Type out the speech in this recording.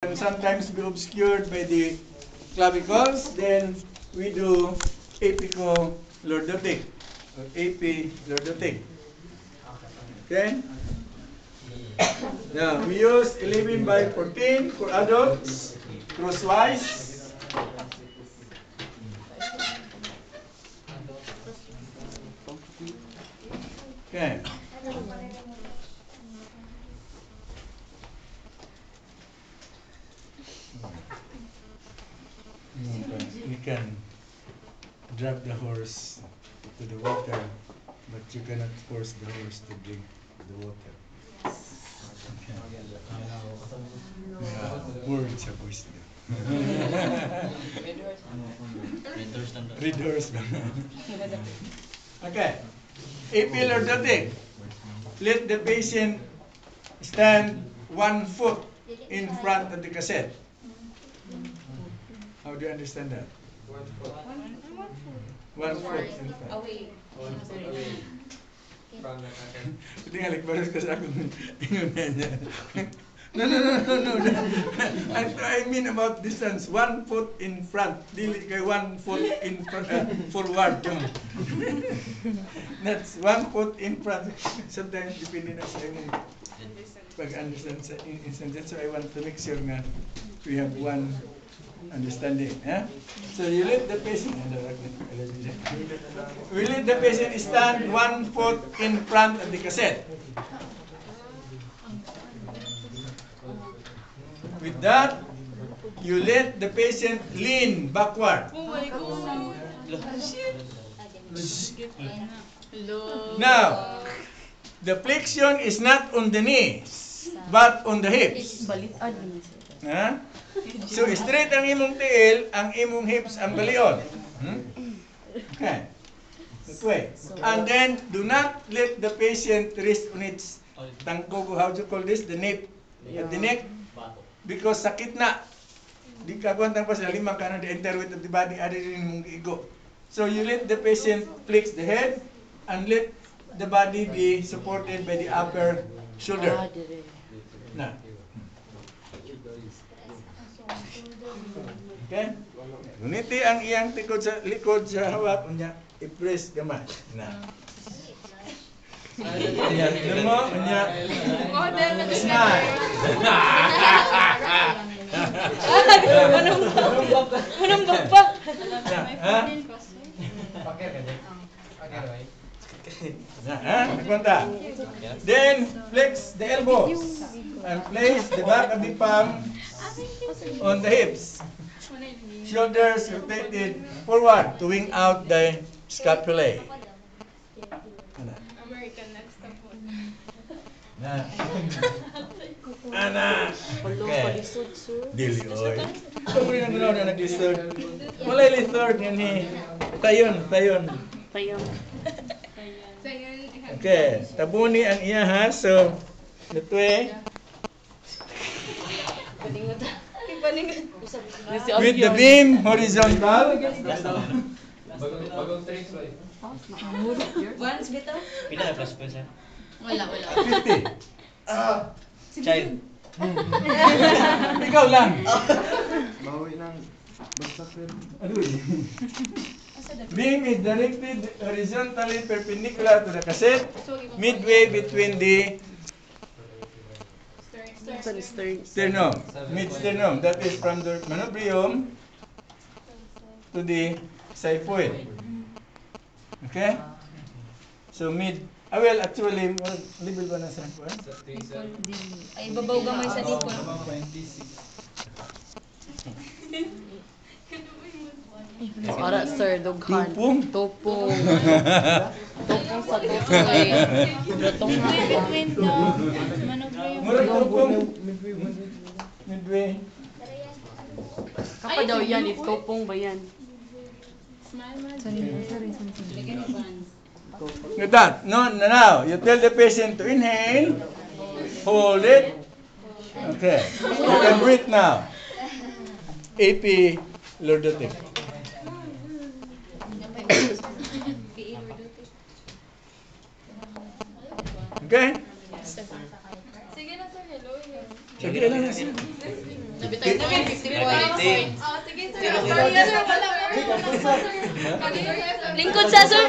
can sometimes be obscured by the clavicles. Then we do apicolordotic or AP-lordotic. Okay? Now, we use 11 by 14 for adults, crosswise. Okay. You can drag the horse to the water, but you cannot force the horse to drink the water. Okay. Words of wisdom. Read horse. Okay. Apicolordotic. Let the patient stand 1 foot in front of the cassette. How do you understand that? 1 foot. 1 foot in front. Away. 1 foot away. From the curtain. Hindi nga, like, baros ka sa akong tingunan niya. No. I mean about distance. 1 foot in front. Dili kay 1 foot in front, forward. That's 1 foot in front. Sometimes, depende na sa imong pag-understand sa instance. So, I want to make sure nga we have one understanding. So, you let the patient, we let the patient stand 1 foot in front of the cassette. With that, you let the patient lean backward. Oh my God. Now, the flexion is not on the knees, but on the hips. Ha? So, straight ang imong tiil, ang imong hips ang balion. Okay. That way. And then, do not let the patient rest on its tangkog, how do you call this? The nape. The neck. Because sakit na. Di ka kuwantang pa sila, limang ka na the entire weight of the body, ada rin mong igo. So, you let the patient flex the head and let the body be supported by the upper shoulder. Na. Okay? Nguniti ang iyang likod sa hawak, unya, i-press gamay. Na. Unya, lumo, unya, smile. Anong pa? Nagpunta. Then, flex the elbows and place the back of the palm on the hips. Shoulders rotated forward to wing out the scapulae. American next step. Na. Ana. Okay. Dili oy. Kung rin ang ginawa na nag-lisod. Wala lisod yan ni. Tayon. Okay. Tabuni ang iya ha. So, natwe. With the beam horizontal. Bagong tricks ba? Once bito? Pila na plus points, sir? Wala. 50. Child. Ikaw lang. Bawi ng basta pero. Beam is directed horizontally perpendicular to the cassette, midway between the sternum, mid-sternum. That is from the manubrium to the xiphoid. Okay? So well, actually, level ba na sa kuwan? Ay, babaw gamay sa likod. Ara sir, dughan. Tupong. Tupong sa tutoy. Lutong Between the manubrium. Murag tupong. Midway. Kapa daw yan, tupong ba yan? With that, now, you tell the patient to inhale, hold it. Okay. You can breathe now. AP-lordotic. Okay? Sige na sir, hello. Sige lang. Nabitay na 50 points. Sige, sir. Sorry, sir. Wala. Lingkod sa sir.